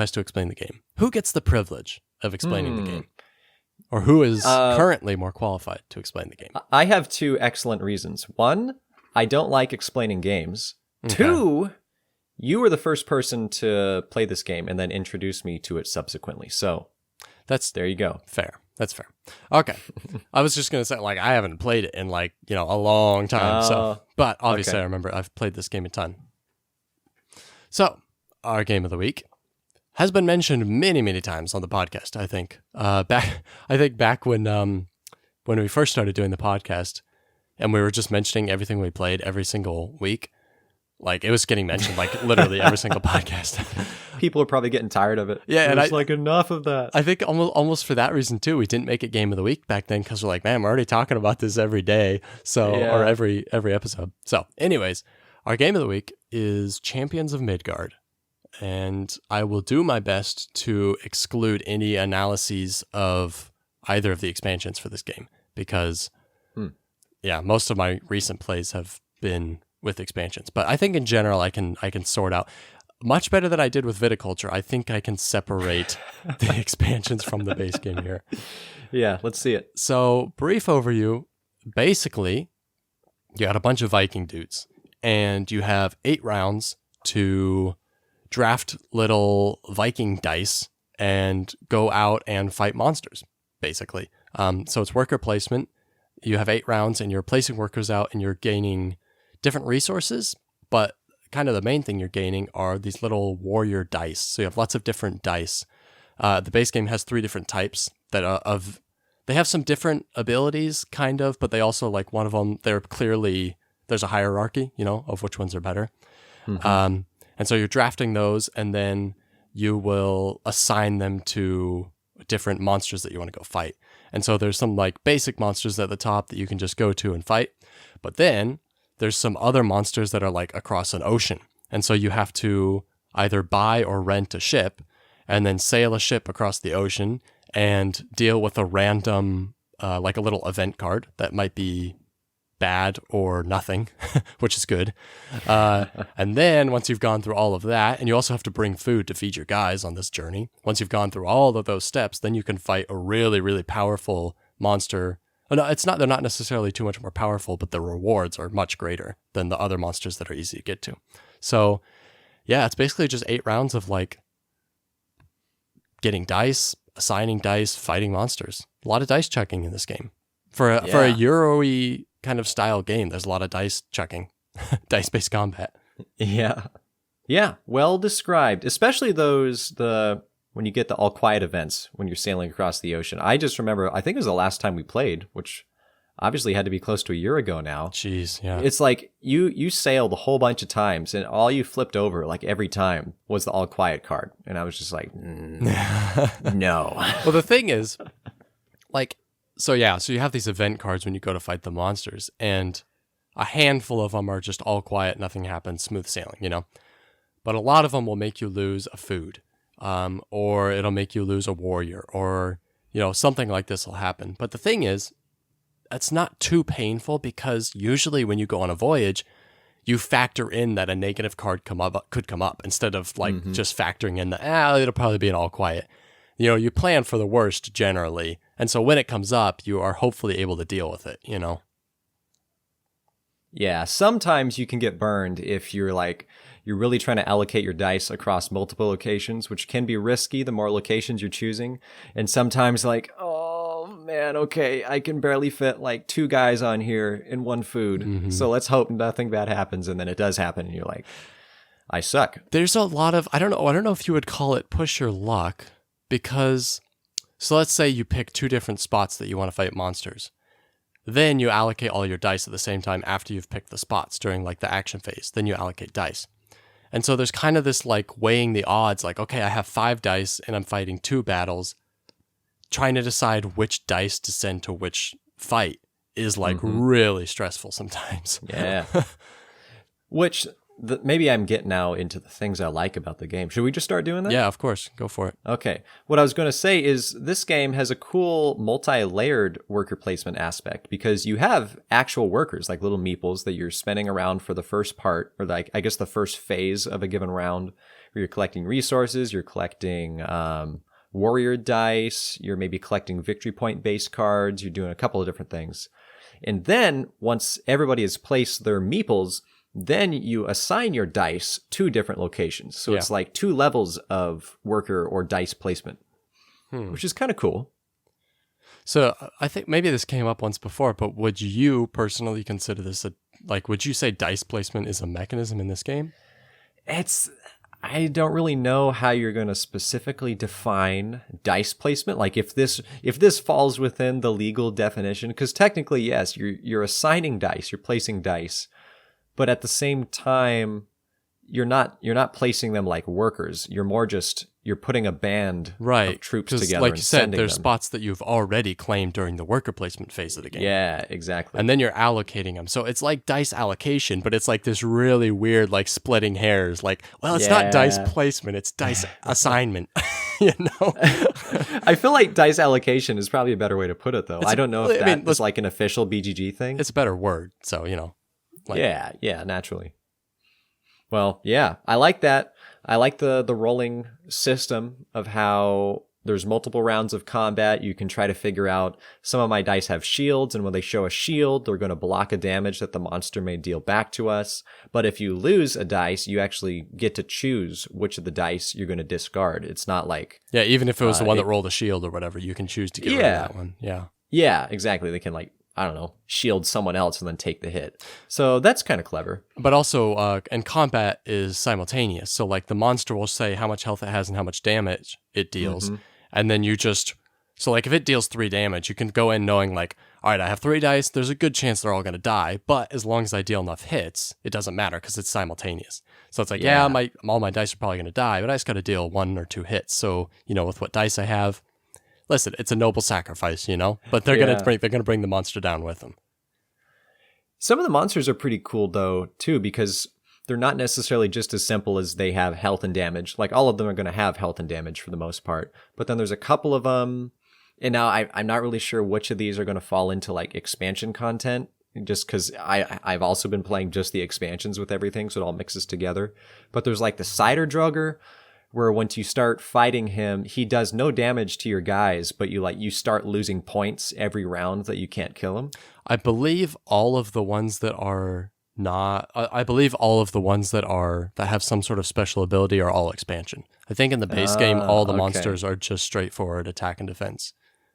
has to explain the game? Who gets the privilege of explaining the game? Or who is currently more qualified to explain the game? I have two excellent reasons. One, I don't like explaining games. Okay. Two, you were the first person to play this game and then introduce me to it subsequently. So there you go. Fair. That's fair. Okay. I was just going to say, like, I haven't played it in, like, a long time. But obviously I remember I've played this game a ton. So our game of the week has been mentioned many, many times on the podcast, I think. Back when we first started doing the podcast and we were just mentioning everything we played every single week, like, it was getting mentioned, like, literally every single podcast. People are probably getting tired of it. Yeah, and it's like, enough of that. I think almost for that reason, too, we didn't make it Game of the Week back then because we're like, man, we're already talking about this every day, or every episode. So, anyways, our Game of the Week is Champions of Midgard, and I will do my best to exclude any analyses of either of the expansions for this game because, most of my recent plays have been with expansions, but I think in general I can sort out much better than I did with Viticulture. I think I can separate the expansions from the base game here. Yeah, let's see it. So, brief overview. Basically, you got a bunch of Viking dudes, and you have 8 rounds to draft little Viking dice and go out and fight monsters, basically. So it's worker placement. You have 8 rounds, and you're placing workers out, and you're gaining different resources, but kind of the main thing you're gaining are these little warrior dice. So you have lots of different dice. The base game has 3 different types that they have some different abilities, kind of, but they also, like, one of them, there's a hierarchy, of which ones are better. Mm-hmm. And so you're drafting those, and then you will assign them to different monsters that you want to go fight. And so there's some, like, basic monsters at the top that you can just go to and fight. But then there's some other monsters that are, like, across an ocean. And so you have to either buy or rent a ship and then sail a ship across the ocean and deal with a random, like a little event card that might be bad or nothing, which is good. And then once you've gone through all of that, and you also have to bring food to feed your guys on this journey. Once you've gone through all of those steps, then you can fight a really, really powerful monster. Oh, no, they're not necessarily too much more powerful, but the rewards are much greater than the other monsters that are easy to get to. So, yeah, it's basically just 8 rounds of, like, getting dice, assigning dice, fighting monsters. A lot of dice checking in this game. For a Euro-y kind of style game, there's a lot of dice checking, dice-based combat. Yeah. Yeah, well described, especially when you get the all quiet events when you're sailing across the ocean. I just remember, I think it was the last time we played, which obviously had to be close to a year ago now. Jeez, yeah. It's like you sailed a whole bunch of times, and all you flipped over, like, every time was the all quiet card. And I was just like, no. Well, the thing is, like, so you have these event cards when you go to fight the monsters, and a handful of them are just all quiet, nothing happens, smooth sailing, But a lot of them will make you lose a food. Or it'll make you lose a warrior, or, something like this will happen. But the thing is, it's not too painful because usually when you go on a voyage, you factor in that a negative card could come up instead of, like, just factoring in it'll probably be an all quiet. You plan for the worst generally. And so when it comes up, you are hopefully able to deal with it, Yeah, sometimes you can get burned if you're really trying to allocate your dice across multiple locations, which can be risky the more locations you're choosing. And sometimes, like, oh man, okay, I can barely fit, like, 2 guys on here in one food. So let's hope nothing bad happens. And then it does happen, and you're like, I suck. There's a lot of, I don't know if you would call it push your luck, because, so let's say you pick 2 different spots that you want to fight monsters. Then you allocate all your dice at the same time after you've picked the spots during, like, the action phase. Then you allocate dice. And so there's kind of this, like, weighing the odds, like, okay, I have 5 dice and I'm fighting 2 battles. Trying to decide which dice to send to which fight is, like, really stressful sometimes. Yeah. Which, maybe I'm getting now into the things I like about the game. Should we just start doing that? Yeah, of course. Go for it. Okay. What I was going to say is this game has a cool multi-layered worker placement aspect because you have actual workers, like little meeples that you're spinning around for the first part, or, like, I guess the first phase of a given round, where you're collecting resources, you're collecting warrior dice, you're maybe collecting victory point based cards, you're doing a couple of different things. And then once everybody has placed their meeples, then you assign your dice to different locations. So it's like 2 levels of worker or dice placement, which is kind of cool. So I think maybe this came up once before, but would you personally consider this would you say dice placement is a mechanism in this game? I don't really know how you're going to specifically define dice placement. Like if this falls within the legal definition, because technically, yes, you're assigning dice, you're placing dice, but at the same time, you're not placing them like workers. You're more just you're putting a band of troops together. Like and you said, there's them. spots that you've already claimed during the worker placement phase of the game. Yeah, exactly. And then you're allocating them. So it's like dice allocation, but it's like this really weird, like splitting hairs. Like, well, it's not dice placement, it's dice assignment. You know? I feel like dice allocation is probably a better way to put it, though. I don't know if that's like an official BGG thing. It's a better word. So, Yeah, naturally. Well, yeah, I like that. I like the rolling system of how there's multiple rounds of combat. You can try to figure out, some of my dice have shields, and when they show a shield, they're going to block a damage that the monster may deal back to us. But if you lose a dice, you actually get to choose which of the dice you're going to discard. It's not like... Yeah, even if it was the one that rolled a shield or whatever, you can choose to get rid of that one. Yeah. Yeah, exactly. They can shield someone else and then take the hit. So that's kind of clever. But also, and combat is simultaneous. So like the monster will say how much health it has and how much damage it deals. Mm-hmm. And then you so like if it deals 3 damage, you can go in knowing like, all right, I have 3 dice. There's a good chance they're all going to die. But as long as I deal enough hits, it doesn't matter because it's simultaneous. So it's like, all my dice are probably going to die, but I just got to deal 1 or 2 hits. So, with what dice I have, listen, it's a noble sacrifice, but they're going to bring the monster down with them. Some of the monsters are pretty cool though, too, because they're not necessarily just as simple as they have health and damage. Like all of them are going to have health and damage for the most part, but then there's a couple of them. And now I'm not really sure which of these are going to fall into like expansion content, just because I've also been playing just the expansions with everything, so it all mixes together. But there's like the Cider Drugger, where once you start fighting him, he does no damage to your guys, but you start losing points every round that you can't kill him. I believe all of the ones that are that have some sort of special ability are all expansion. I think in the base game, all the monsters are just straightforward attack and defense.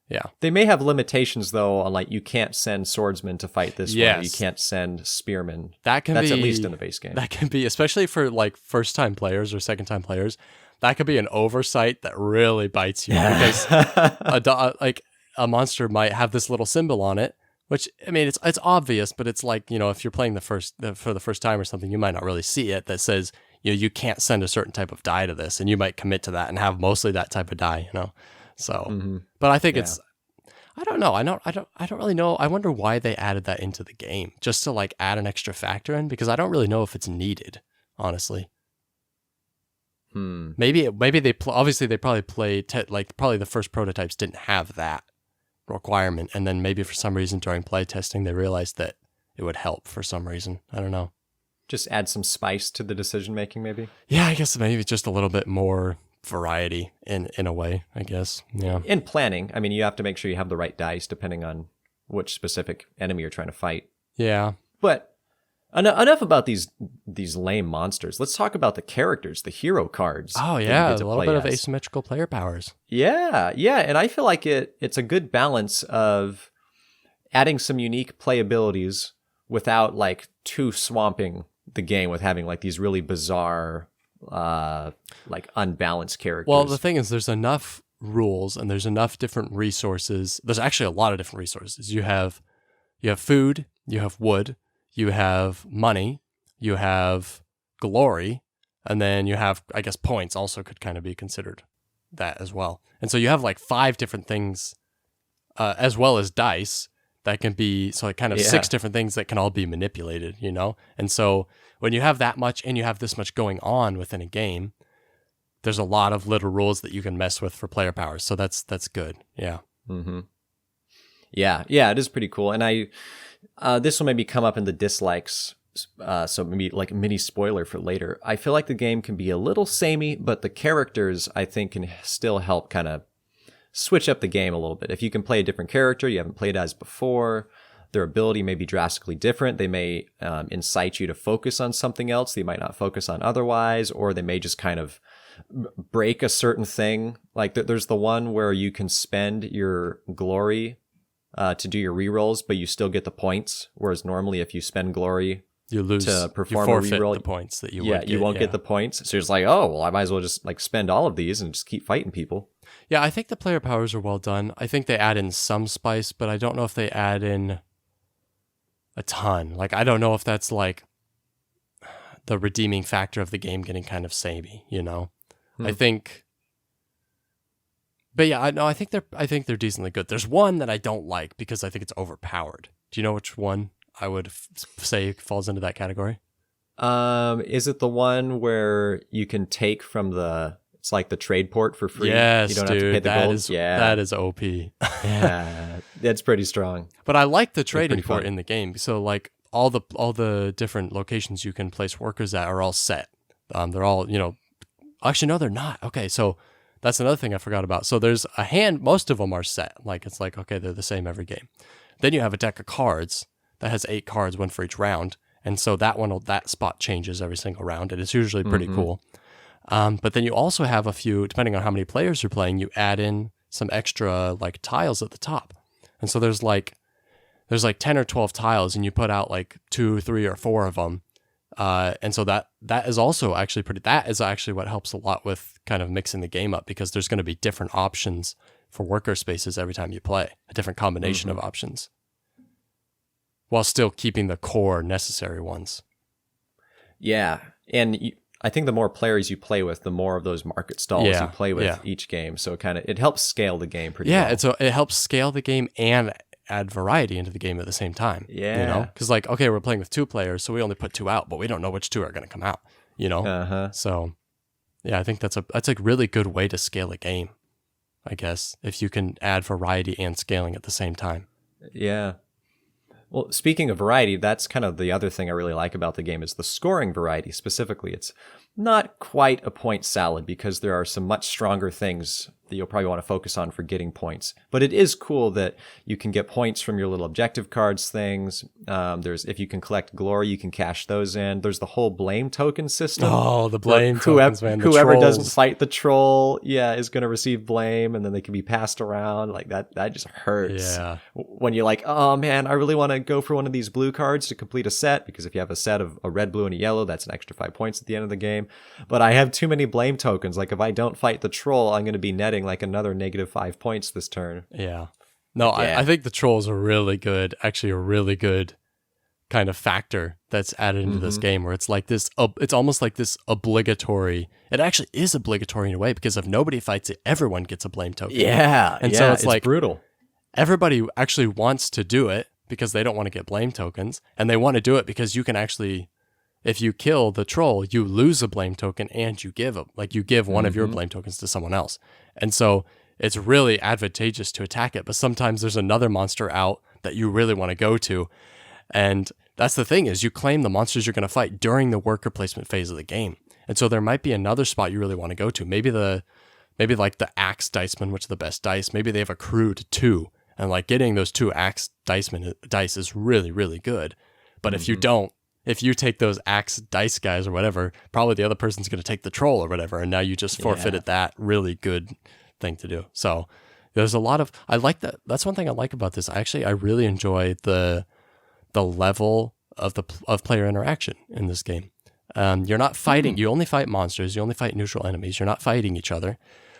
Yeah. They may have limitations though on like you can't send swordsmen to fight this one. You can't send spearmen. That's at least in the base game. That can be, especially for like first time players or second time players, that could be an oversight that really bites you because a monster might have this little symbol on it, which I mean it's obvious, but it's like, if you're playing for the first time or something, you might not really see it that says, you can't send a certain type of die to this, and you might commit to that and have mostly that type of die, So, but I think it's, I don't know. I don't really know. I wonder why they added that into the game, just to like add an extra factor in, because I don't really know if it's needed, honestly. Maybe they obviously they probably played probably the first prototypes didn't have that requirement, and then maybe for some reason during play testing they realized that it would help for some reason. I don't know. Just add some spice to the decision making, maybe. Yeah, I guess maybe just a little bit more variety in a way, I guess. Yeah. In planning, I mean, you have to make sure you have the right dice depending on which specific enemy you're trying to fight. Yeah. But enough about these lame monsters. Let's talk about the characters, the hero cards. Oh yeah, a little bit of asymmetrical player powers. Yeah, and I feel like it's a good balance of adding some unique playabilities without like too swamping the game with having like these really bizarre like unbalanced characters. Well, the thing is, there's enough rules and there's enough different resources. There's actually a lot of different resources. You have food, you have wood, you have money, you have glory, and then you have, I guess, points also could kind of be considered that as well. And so you have like 5 different things, as well as dice that can be, so like kind of 6 different things that can all be manipulated, And so when you have that much and you have this much going on within a game, there's a lot of little rules that you can mess with for player powers. So that's good. Yeah. Mm-hmm. Yeah, it is pretty cool. And this will maybe come up in the dislikes so maybe like a mini spoiler for later. I feel like the game can be a little samey, but the characters I think can still help kind of switch up the game a little bit. If you can play a different character you haven't played as before, their ability may be drastically different. They may incite you to focus on something else that you might not focus on otherwise, or they may just kind of break a certain thing. Like there's the one where you can spend your glory to do your rerolls, but you still get the points. Whereas normally, if you spend glory, you lose to perform you a forfeit reroll, the points that you yeah, would get, you won't get the points. So it's like, oh well, I might as well just like spend all of these and just keep fighting people. Yeah, I think the player powers are well done. I think they add in some spice, but I don't know if they add in a ton. Like I don't know if that's like the redeeming factor of the game getting kind of samey, you know. I think, but yeah, I think they're decently good. There's one that I don't like because I think it's overpowered. Do you know which one I would say falls into that category? Is it the one where you can take from it's like the trade port for free? Yes, you don't dude, have to pay the gold. that is OP. Yeah, that's pretty strong. But I like the trading fun. port in the game. So like all the different locations you can place workers at are all set. They're all, you know. Actually, no, they're not. Okay, so that's another thing I forgot about. So there's most of them are set. Like, it's like, okay, they're the same every game. Then you have a deck of cards that has 8 cards, one for each round. And so that spot changes every single round, and it's usually pretty cool. But then you also have a few, depending on how many players you're playing, you add in some extra like tiles at the top. And so there's like 10 or 12 tiles, and you put out like 2, 3, or 4 of them. And so that is also actually that is actually what helps a lot with kind of mixing the game up, because there's going to be different options for worker spaces every time you play, a different combination of options, while still keeping the core necessary ones. Yeah. And I think the more players you play with, the more of those market stalls you play with each game. So it helps scale the game pretty well. Yeah, it helps scale the game and add variety into the game at the same time. Yeah. You know? Because like, okay, we're playing with 2 players, so we only put 2 out, but we don't know which 2 are going to come out, you know? Uh-huh. So yeah, I think that's a really good way to scale a game, I guess, if you can add variety and scaling at the same time. Yeah. Well, speaking of variety, that's kind of the other thing I really like about the game is the scoring variety specifically. It's not quite a point salad because there are some much stronger things that you'll probably want to focus on for getting points. But it is cool that you can get points from your little objective cards things. If you can collect glory, you can cash those in. There's the whole blame token system. Oh, the blame tokens, man. Whoever doesn't fight the troll, is going to receive blame, and then they can be passed around. Like that just hurts. Yeah. When you're like, oh man, I really want to go for one of these blue cards to complete a set, because if you have a set of a red, blue, and a yellow, that's an extra 5 points at the end of the game. But I have too many blame tokens. Like if I don't fight the troll, I'm going to be netting like another negative 5 points this turn. Yeah. No, I think the trolls are really good, actually a really good kind of factor that's added into this game, where it's like this, it's almost like this obligatory, it actually is obligatory in a way, because if nobody fights it, everyone gets a blame token. Yeah. And so it's like brutal. Everybody actually wants to do it because they don't want to get blame tokens, and they want to do it because you can actually, if you kill the troll, you lose a blame token and you give one of your blame tokens to someone else. And so it's really advantageous to attack it. But sometimes there's another monster out that you really want to go to. And that's the thing, is you claim the monsters you're going to fight during the worker placement phase of the game. And so there might be another spot you really want to go to. Maybe like the axe diceman, which are the best dice. Maybe they have accrued 2. And like getting those 2 axe dice is really, really good. But if you don't, if you take those axe dice guys or whatever, probably the other person's going to take the troll or whatever, and now you just forfeited that really good thing to do. So there's a lot of, I like that. That's one thing I like about this. I really enjoy the level of player interaction in this game. You're not fighting. You only fight monsters. You only fight neutral enemies. You're not fighting each other,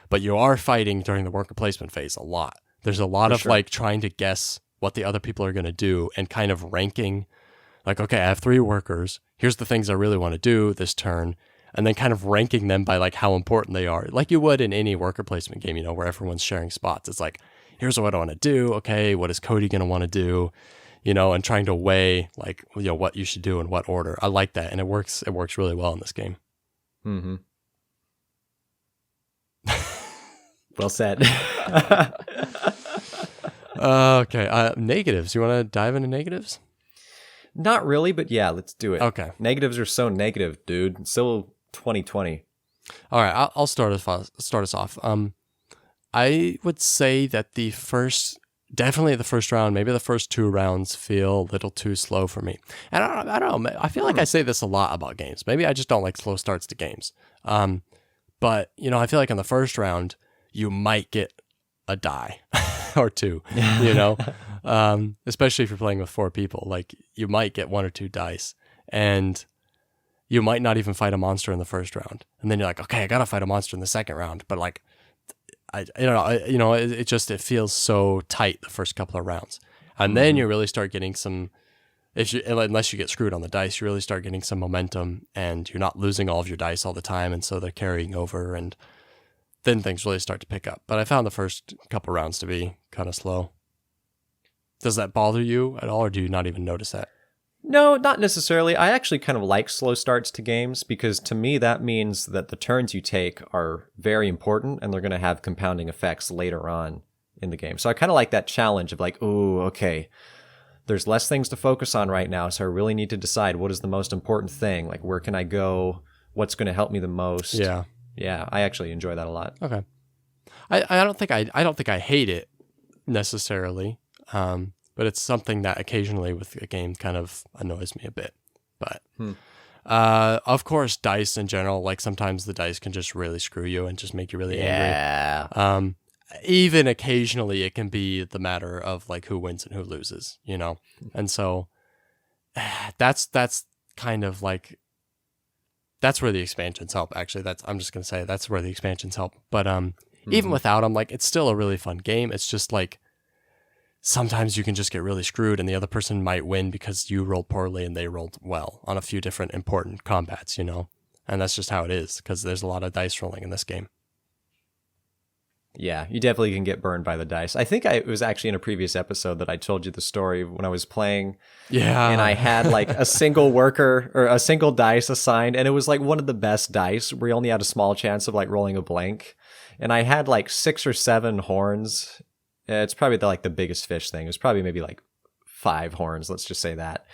but you are fighting during the worker placement phase a lot. There's a lot of like trying to guess what the other people are going to do and kind of ranking. Like, okay, I have 3 workers. Here's the things I really want to do this turn. And then kind of ranking them by like how important they are. Like you would in any worker placement game, where everyone's sharing spots. It's like, here's what I want to do. Okay, what is Cody going to want to do? And trying to weigh like, what you should do in what order. I like that. And it works really well in this game. Mm-hmm. Well said. Okay. Negatives. You want to dive into negatives? Not really, but yeah, let's do it. Okay. Negatives are so negative, dude. It's still 2020. All right, I'll start us off. I would say that definitely the first round, maybe the first 2 rounds feel a little too slow for me. And I don't know. I feel like I say this a lot about games. Maybe I just don't like slow starts to games. But I feel like in the first round, you might get a die or 2. Especially if you're playing with 4 people, like you might get 1 or 2 dice, and you might not even fight a monster in the first round, and then you're like, okay, I gotta fight a monster in the second round, but like, I don't know, it feels so tight the first couple of rounds, and then you really start getting some. Unless you get screwed on the dice, you really start getting some momentum, and you're not losing all of your dice all the time, and so they're carrying over, and then things really start to pick up. But I found the first couple rounds to be kind of slow. Does that bother you at all, or do you not even notice that? No, not necessarily. I actually kind of like slow starts to games because to me that means that the turns you take are very important and they're going to have compounding effects later on in the game. So I kind of like that challenge of like, ooh, okay, there's less things to focus on right now, so I really need to decide what is the most important thing. Like, where can I go? What's going to help me the most? Yeah. Yeah, I actually enjoy that a lot. Okay. I don't think I hate it necessarily. But it's something that occasionally with a game kind of annoys me a bit. But of course, dice in general, like sometimes the dice can just really screw you and just make you really angry. Even occasionally, it can be the matter of like who wins and who loses, And so that's kind of like that's where the expansions help. Actually, I'm just gonna say that's where the expansions help. But even without them, like it's still a really fun game. It's just like. Sometimes you can just get really screwed and the other person might win because you rolled poorly and they rolled well on a few different important combats, And that's just how it is because there's a lot of dice rolling in this game. Yeah, you definitely can get burned by the dice. I think it was actually in a previous episode that I told you the story when I was playing. Yeah. And I had like a single worker or a single dice assigned, and it was like one of the best dice where you only had a small chance of like rolling a blank. And I had like 6 or 7 horns. It's probably the biggest fish thing. It was probably maybe like 5 horns. Let's just say that.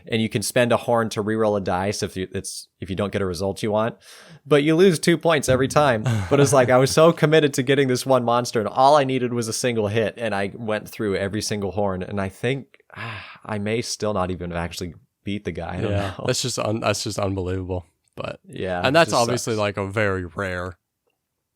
And you can spend a horn to reroll a dice if you don't get a result you want, but you lose 2 points every time. But it's like I was so committed to getting this one monster, and all I needed was a single hit, and I went through every single horn, and I think I may still not even actually beat the guy. I don't know. That's just unbelievable. But yeah, and that's obviously sucks. Like a very rare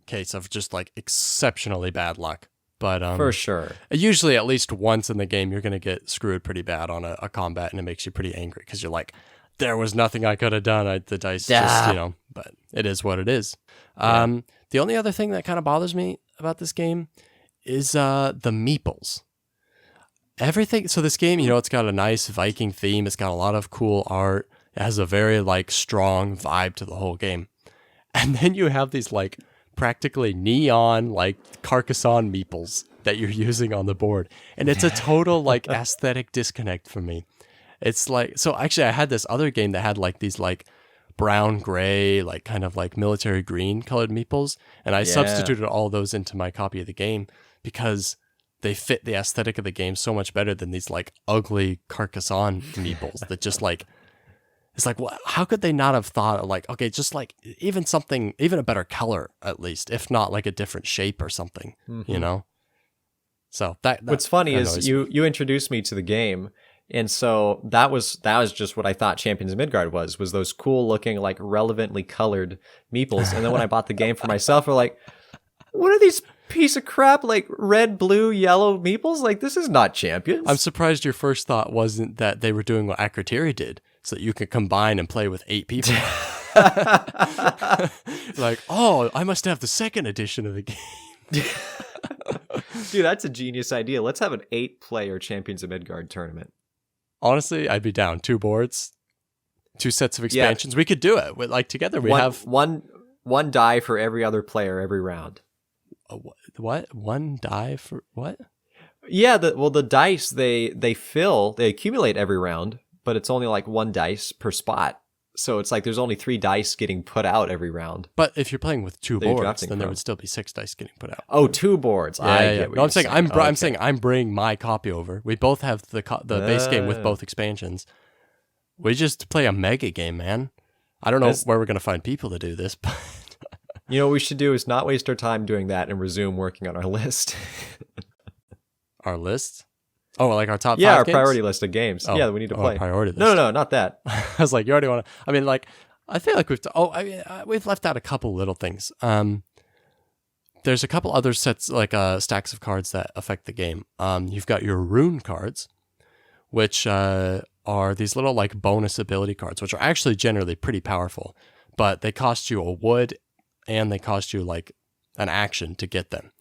case of just like exceptionally bad luck. But for sure, usually at least once in the game, you're going to get screwed pretty bad on a combat, and it makes you pretty angry because you're like, there was nothing I could have done. The dice just, but it is what it is. The only other thing that kind of bothers me about this game is the meeples. Everything. So this game, it's got a nice Viking theme. It's got a lot of cool art. It has a very like strong vibe to the whole game. And then you have these like practically neon like Carcassonne meeples that you're using on the board, and it's a total like aesthetic disconnect for me. It's like, so actually I had this other game that had like these like brown gray like kind of like military green colored meeples, and I substituted all those into my copy of the game because they fit the aesthetic of the game so much better than these like ugly Carcassonne meeples that just like. It's like, how could they not have thought of like, okay, just like even a better color at least, if not like a different shape or something, So that what's funny is you introduced me to the game, and so that was just what I thought Champions of Midgard was those cool looking like relevantly colored meeples, and then when I bought the game for myself, we're like, what are these piece of crap like red, blue, yellow meeples? Like this is not Champions. I'm surprised your first thought wasn't that they were doing what Akrotiri did. So that you could combine and play with 8 people. Like, oh, I must have the second edition of the game. Dude, that's a genius idea. Let's have an 8-player Champions of Midgard tournament. Honestly, I'd be down. 2 boards, 2 sets of expansions. Yeah. We could do it. Like together, we have one die for every other player every round. What? 1 die for what? Yeah, the dice they accumulate every round. But it's only like 1 dice per spot. So it's like there's only 3 dice getting put out every round. But if you're playing with 2 boards, then there would still be 6 dice getting put out. Oh, 2 boards. Yeah. No, I'm saying I'm bringing my copy over. We both have the base game with both expansions. We just play a mega game, man. I don't know where we're going to find people to do this, but You know what we should do is not waste our time doing that and resume working on our list. our list? Oh, like our top Yeah, 5 our games? priority list of games. Oh, Yeah, that we need to play. Priority list. No, not that. I was like, you already want to. I mean, like, I feel like we've left out a couple little things. There's a couple other sets, like stacks of cards that affect the game. You've got your rune cards, which are these little like bonus ability cards, which are actually generally pretty powerful, but they cost you a wood and they cost you like an action to get them.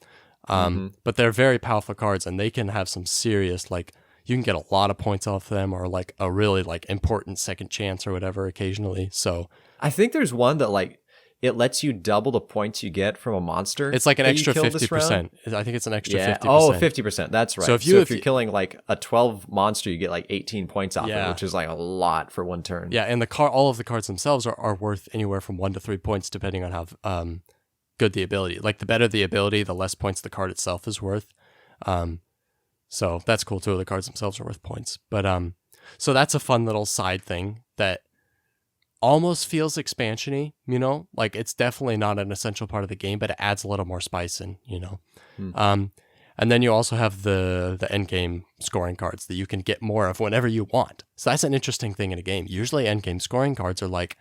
But they're very powerful cards, and they can have some serious, like, you can get a lot of points off them, or like a really like important second chance or whatever occasionally. So I think there's one that like it lets you double the points you get from a monster. it's like an that you extra killed this round. 50%. I think it's an extra Yeah. 50%. Oh, 50%. That's right. So So if if you're killing like a 12 monster, you get like 18 points off Yeah. it, which is like a lot for one turn. Yeah, and all of the cards themselves are worth anywhere from 1 to 3 points, depending on how good the ability. Like, the better the ability, the less points the card itself is worth. So that's cool too. The cards themselves are worth points. But so that's a fun little side thing that almost feels expansion-y, you know? Like, it's definitely not an essential part of the game, but it adds a little more spice in, you know? And then you also have the end game scoring cards that you can get more of whenever you want. So that's an interesting thing in a game. Usually end game scoring cards are like,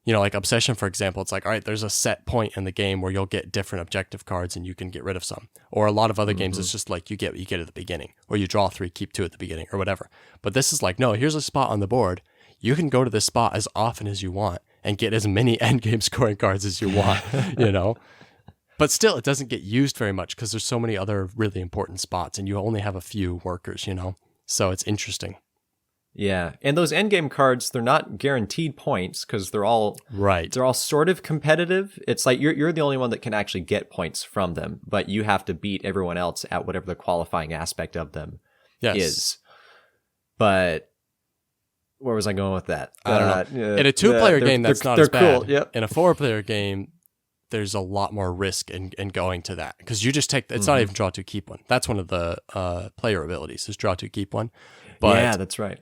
you know, like Obsession, for example. It's like, all right, there's a set point in the game where you'll get different objective cards and you can get rid of some. Or a lot of other games, it's just like you get at the beginning, or you draw 3, keep 2 at the beginning, or whatever. But this is like, no, here's a spot on the board. You can go to this spot as often as you want and get as many end game scoring cards as you want, you know? But still, it doesn't get used very much because there's so many other really important spots and you only have a few workers, you know? So it's interesting. Yeah. And those endgame cards, they're not guaranteed points because they're all sort of competitive. It's like you're the only one that can actually get points from them, but you have to beat everyone else at whatever the qualifying aspect of them is. But where was I going with that? I don't know. In a 2-player game, that's not as bad. Cool. Yep. In a 4-player game, there's a lot more risk in going to that because you just take, it's not even draw 2, keep 1. That's one of the player abilities is draw 2, keep 1. But yeah, that's right.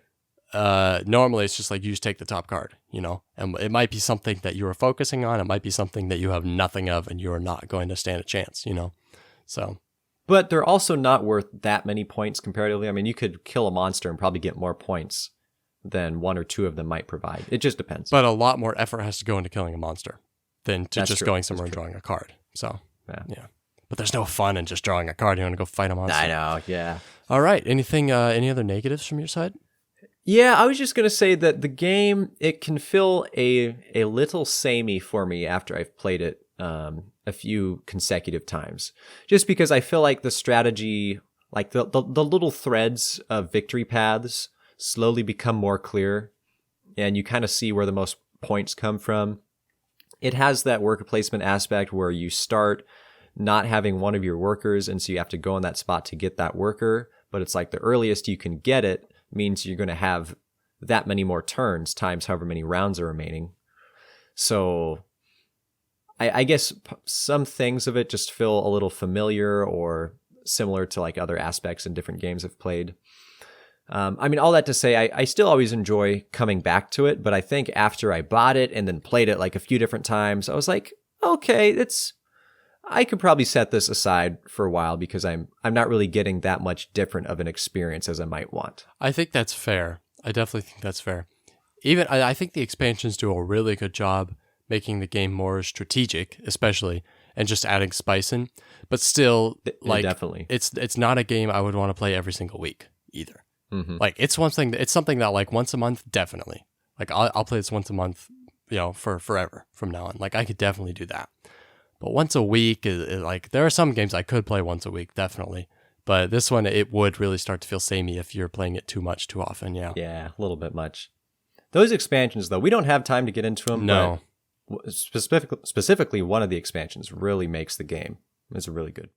Normally it's just like you just take the top card, you know, and it might be something that you were focusing on. It might be something that you have nothing of and you are not going to stand a chance, you know? So, but they're also not worth that many points comparatively. I mean, you could kill a monster and probably get more points than 1 or 2 of them might provide. It just depends. But a lot more effort has to go into killing a monster than to That's just true. going somewhere and drawing a card. So, yeah. But there's no fun in just drawing a card. You want to go fight a monster. I know, yeah. All right. Anything, any other negatives from your side? Yeah, I was just going to say that the game, it can feel a little samey for me after I've played it a few consecutive times. Just because I feel like the strategy, like the little threads of victory paths slowly become more clear, and you kind of see where the most points come from. It has that worker placement aspect where you start not having one of your workers, and so you have to go in that spot to get that worker, but it's like the earliest you can get it means you're going to have that many more turns times however many rounds are remaining. So I guess some things of it just feel a little familiar or similar to like other aspects in different games I've played. I mean, all that to say, I still always enjoy coming back to it, but I think after I bought it and then played it like a few different times, I was like, okay, I could probably set this aside for a while because I'm not really getting that much different of an experience as I might want. I think that's fair. I definitely think that's fair. Even I think the expansions do a really good job making the game more strategic, especially, and just adding spice in. But still, like, definitely, it's not a game I would want to play every single week either. Mm-hmm. Like, it's something that like once a month, definitely. Like, I'll play this once a month, you know, for forever from now on. Like, I could definitely do that. But once a week is like, there are some games I could play once a week, definitely. But this one, it would really start to feel samey if you're playing it too much, too often. Yeah. Yeah, a little bit much. Those expansions, though, we don't have time to get into them. No. But specifically, one of the expansions really makes the game. It's really good.